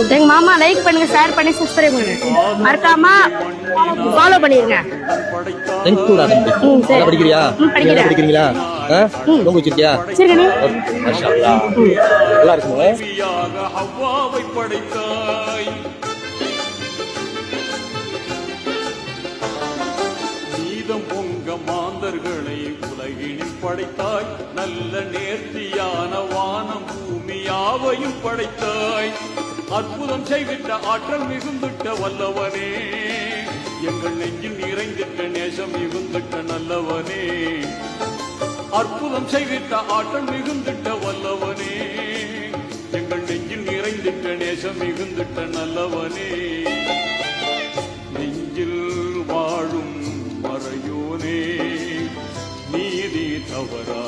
எங்க மாமா லைக் பண்ணுங்க, ஷேர் பண்ணி சப்ஸ்கிரைப் பண்ணுங்க, மறக்காம ஃபாலோ பண்ணிருங்க. சரி படிக்கிறியா? படிக்கிறீங்களா? நோம்பு வச்சிருக்கியா? சரிங்க. மாஷா அல்லாஹ். நல்லா இருக்குங்க. ஹவ்வாவை படைத்தாய், நீதம் பொங்க மாந்தர்களை உலகினில் படைத்தாய், நல்ல நேர்த்தியான வானம் பூமியாவையும் படைத்தாய். அற்புதம் செய்விட்ட ஆற்றல் மிகுந்துட்ட வல்லவனே, எங்கள் நெஞ்சில் நிறைந்திட்ட நேசம் மிகுந்துட்ட நல்லவனே. அற்புதம் செய்விட்ட ஆற்றல் மிகுந்துட்ட வல்லவனே, எங்கள் நெஞ்சில் நிறைந்திட்ட நேசம் மிகுந்துட்ட நல்லவனே. நெஞ்சில் வாழும் மறையோனே, நீதி தவறா